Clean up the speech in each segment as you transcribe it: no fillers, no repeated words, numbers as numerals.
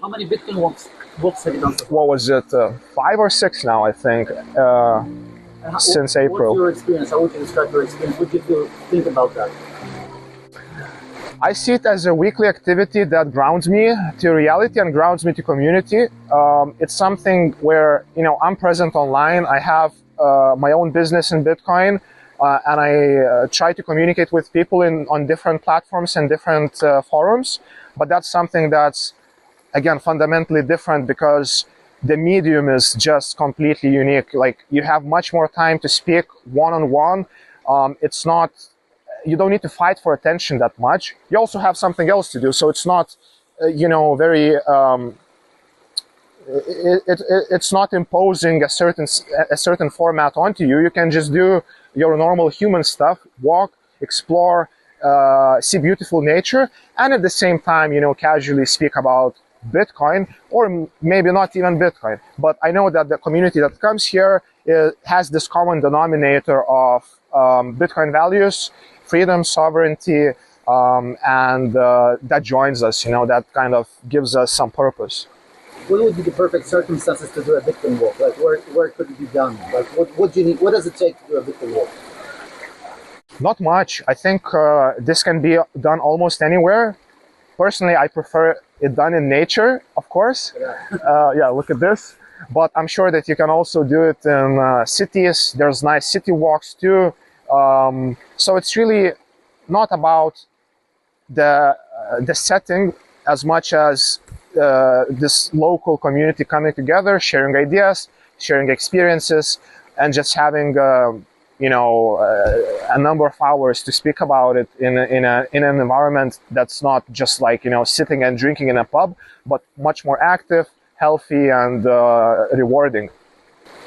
How many Bitcoin walks have you done so far? What was it? 5 or 6 now, I think, since April. What's your experience? How would you describe your experience? What do you think about that? I see it as a weekly activity that grounds me to reality and grounds me to community. It's something where, I'm present online. I have my own business in Bitcoin, and I try to communicate with people on different platforms and different forums. But that's something that's, again, fundamentally different because the medium is just completely unique. Like, you have much more time to speak one-on-one. It's not, you don't need to fight for attention that much. You also have something else to do, so it's not, very, it's not imposing a certain format onto you. You can just do your normal human stuff, walk, explore, see beautiful nature, and at the same time, casually speak about Bitcoin, or maybe not even Bitcoin. But I know that the community that comes here has this common denominator of Bitcoin values, freedom, sovereignty, and that joins us, that kind of gives us some purpose. What would be the perfect circumstances to do a Bitcoin walk? Like, where could it be done? Like, what do you need? What does it take to do a Bitcoin walk? Not much. I think this can be done almost anywhere. Personally, I prefer it done in nature, of course. Yeah, look at this. But I'm sure that you can also do it in cities. There's nice city walks too. So it's really not about the setting as much as this local community coming together, sharing ideas, sharing experiences, and just having a number of hours to speak about it in an environment that's not just like sitting and drinking in a pub, but much more active, healthy, and rewarding.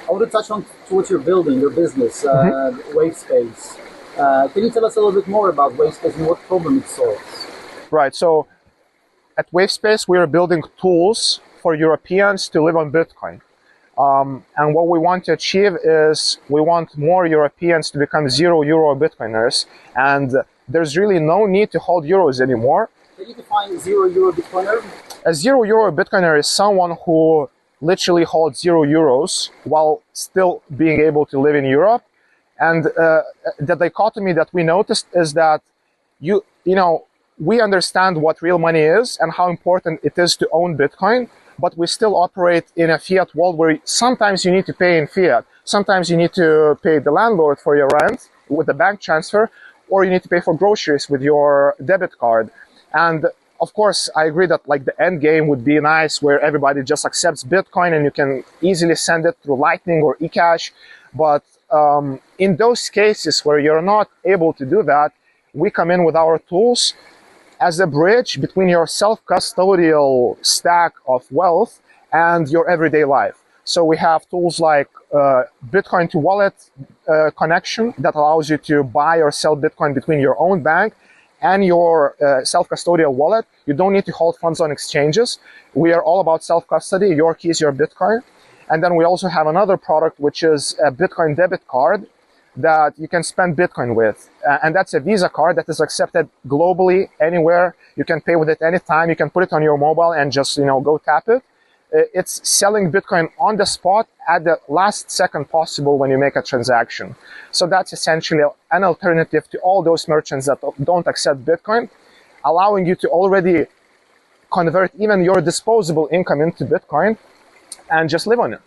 I want to touch on what you're building, your business, wave.space. Can you tell us a little bit more about wave.space and what problem it solves? Right. So at wave.space, we are building tools for Europeans to live on Bitcoin. And what we want to achieve is we want more Europeans to become €0 Bitcoiners. And there's really no need to hold euros anymore. Can you define €0 Bitcoiner? A €0 Bitcoiner is someone who literally holds €0 while still being able to live in Europe. And the dichotomy that we noticed is that we understand what real money is and how important it is to own Bitcoin, but we still operate in a fiat world where sometimes you need to pay in fiat. Sometimes you need to pay the landlord for your rent with a bank transfer, or you need to pay for groceries with your debit card. And of course, I agree that like the end game would be nice where everybody just accepts Bitcoin and you can easily send it through Lightning or eCash. But in those cases where you're not able to do that, we come in with our tools as a bridge between your self-custodial stack of wealth and your everyday life. So we have tools like Bitcoin to wallet connection that allows you to buy or sell Bitcoin between your own bank and your self-custodial wallet. You don't need to hold funds on exchanges. We are all about self-custody. Your key is your Bitcoin. And then we also have another product, which is a Bitcoin debit card that you can spend Bitcoin with. And that's a Visa card that is accepted globally, anywhere. You can pay with it anytime. You can put it on your mobile and just, go tap it. It's selling Bitcoin on the spot at the last second possible when you make a transaction. So that's essentially an alternative to all those merchants that don't accept Bitcoin, allowing you to already convert even your disposable income into Bitcoin and just live on it.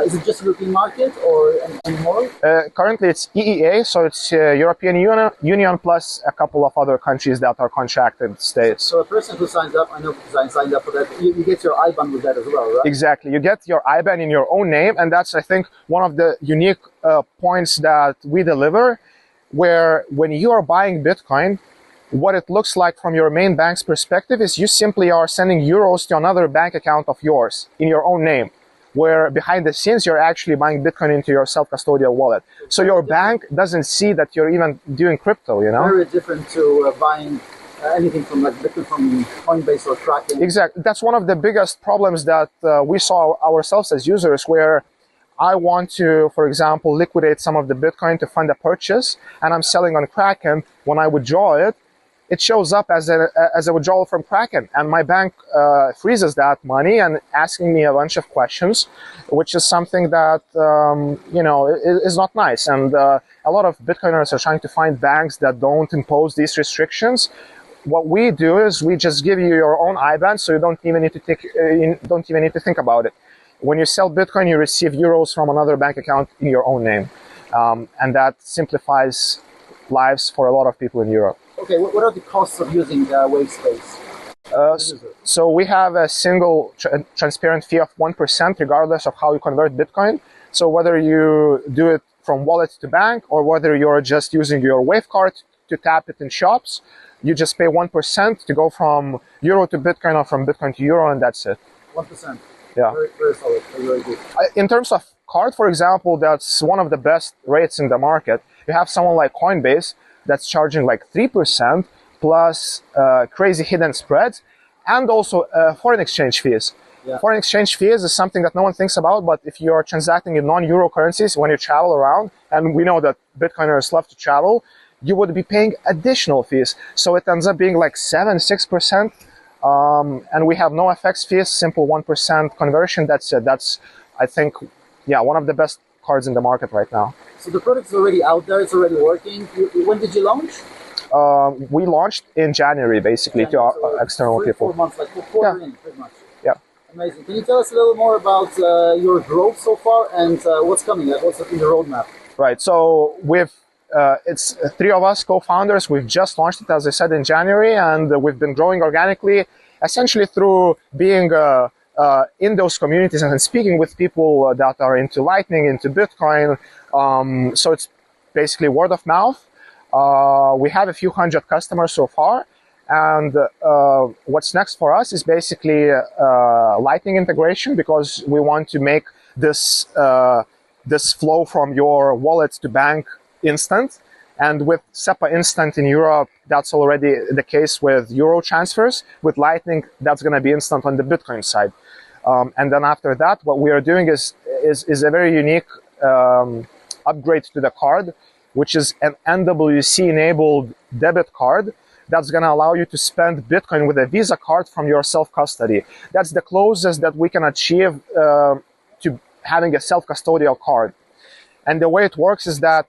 Is it just European market or any more? Currently it's EEA, so it's European Union plus a couple of other countries that are contracted states. So a person who signs up, I know signed up for that, you get your IBAN with that as well, right? Exactly. You get your IBAN in your own name, and that's, I think, one of the unique points that we deliver, where when you are buying Bitcoin, what it looks like from your main bank's perspective is you simply are sending euros to another bank account of yours in your own name, where behind the scenes, you're actually buying Bitcoin into your self-custodial wallet. So your bank doesn't see that you're even doing crypto, Very different to buying anything from like Bitcoin from Coinbase or Kraken. Exactly. That's one of the biggest problems that we saw ourselves as users, where I want to, for example, liquidate some of the Bitcoin to fund a purchase, and I'm selling on Kraken. When I withdraw it, it shows up as a withdrawal from Kraken, and my bank freezes that money and asking me a bunch of questions, which is something that is not nice. And a lot of Bitcoiners are trying to find banks that don't impose these restrictions. What we do is we just give you your own IBAN, so you don't even need to think about it. When you sell Bitcoin, you receive euros from another bank account in your own name, and that simplifies lives for a lot of people in Europe. Okay, what are the costs of using wave.space? So we have a single transparent fee of 1%, regardless of how you convert Bitcoin. So whether you do it from wallet to bank, or whether you're just using your Wave card to tap it in shops, you just pay 1% to go from euro to Bitcoin or from Bitcoin to euro, and that's it. 1%. Yeah. Very, very solid. Very good. In terms of card, for example, that's one of the best rates in the market. You have someone like Coinbase that's charging like 3% plus crazy hidden spreads, and also foreign exchange fees. Yeah. Foreign exchange fees is something that no one thinks about, but if you are transacting in non-euro currencies when you travel around, and we know that Bitcoiners love to travel, you would be paying additional fees. So it ends up being like 6%. And we have no FX fees, simple 1% conversion. That's it. That's, I think, one of the best cards in the market right now. So the product is already out there. It's already working. When did you launch? We launched in January, basically, to our external people. 4 months, like a quarter in, pretty much. Yeah. Amazing. Can you tell us a little more about your growth so far and what's coming? What's in the roadmap? Right. So it's 3 of us co-founders. We've just launched it, as I said, in January, and we've been growing organically, essentially through being in those communities and speaking with people that are into Lightning, into Bitcoin. So it's basically word of mouth. We have a few hundred customers so far, and what's next for us is basically Lightning integration, because we want to make this flow from your wallet to bank instant. And with SEPA Instant in Europe, that's already the case with Euro transfers. With Lightning, that's going to be instant on the Bitcoin side. And then after that, what we are doing is a very unique upgrade to the card, which is an NWC-enabled debit card that's going to allow you to spend Bitcoin with a Visa card from your self-custody. That's the closest that we can achieve to having a self-custodial card. And the way it works is that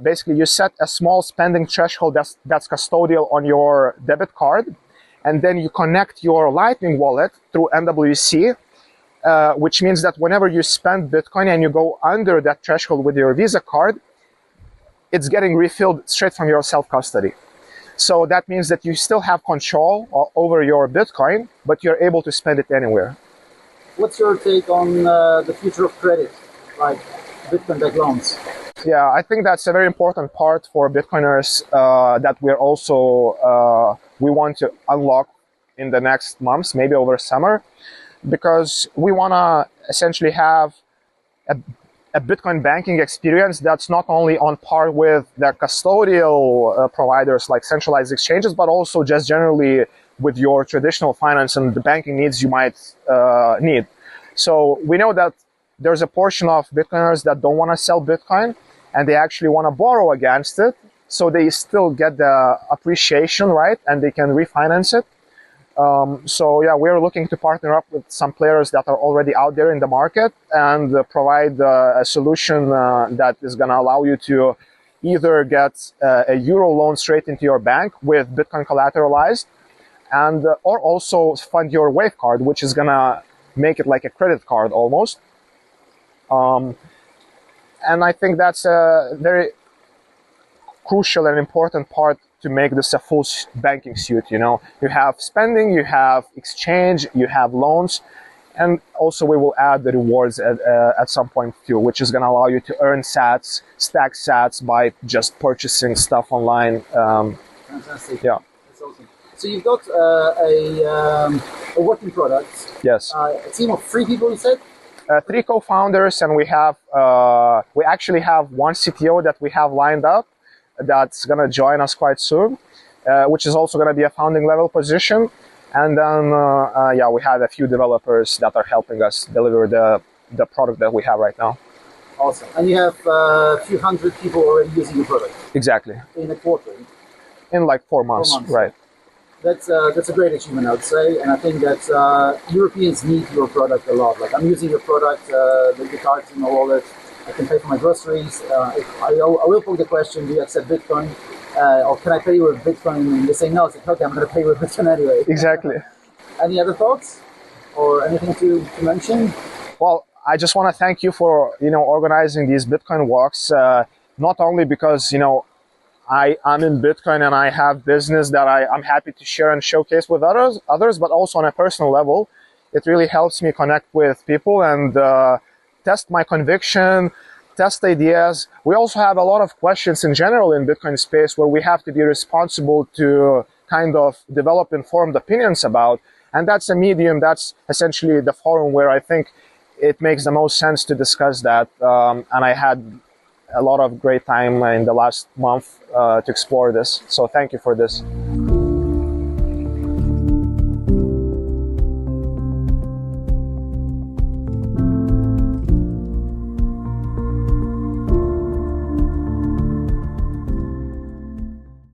basically you set a small spending threshold that's custodial on your debit card, and then you connect your Lightning wallet through NWC, which means that whenever you spend Bitcoin and you go under that threshold with your Visa card, it's getting refilled straight from your self-custody. So that means that you still have control over your Bitcoin, but you're able to spend it anywhere. What's your take on the future of credit, like Bitcoin-backed loans? Yeah, I think that's a very important part for Bitcoiners that we're also, we want to unlock in the next months, maybe over summer, because we want to essentially have a Bitcoin banking experience that's not only on par with the custodial providers like centralized exchanges, but also just generally with your traditional finance and the banking needs you might need. So we know that there's a portion of Bitcoiners that don't want to sell Bitcoin, and they actually want to borrow against it, so they still get the appreciation, right, and they can refinance it. So yeah, we're looking to partner up with some players that are already out there in the market and provide a solution that is going to allow you to either get a Euro loan straight into your bank with Bitcoin collateralized, and or also fund your Wave card, which is going to make it like a credit card almost. And I think that's a very crucial and important part to make this a full banking suite. You know, you have spending, you have exchange, you have loans, and also we will add the rewards at some point too, which is going to allow you to earn sats, stack sats by just purchasing stuff online. Fantastic. Yeah. That's awesome. So you've got a working product. Yes. A team of 3 people, you said? 3 co-founders, and we actually have 1 CTO that we have lined up that's going to join us quite soon, which is also going to be a founding level position. And then, we have a few developers that are helping us deliver the product that we have right now. Awesome. And you have a few hundred people already using the product? Exactly. In a quarter? in like 4 months. 4 months. Right. That's a great achievement, I would say, and I think that Europeans need your product a lot. Like I'm using your product, the cards in my wallet. I can pay for my groceries. I will put the question: do you accept Bitcoin, or can I pay you with Bitcoin? And they say no. It's like, okay, I'm going to pay you with Bitcoin anyway. Exactly. Any other thoughts or anything to mention? Well, I just want to thank you for organizing these Bitcoin walks. Not only because I'm in Bitcoin and I have business that I'm happy to share and showcase with others, but also on a personal level, it really helps me connect with people and test my conviction, test ideas. We also have a lot of questions in general in Bitcoin space where we have to be responsible to kind of develop informed opinions about. And that's a medium, that's essentially the forum where I think it makes the most sense to discuss that. And I had a lot of great time in the last month to explore this. So thank you for this.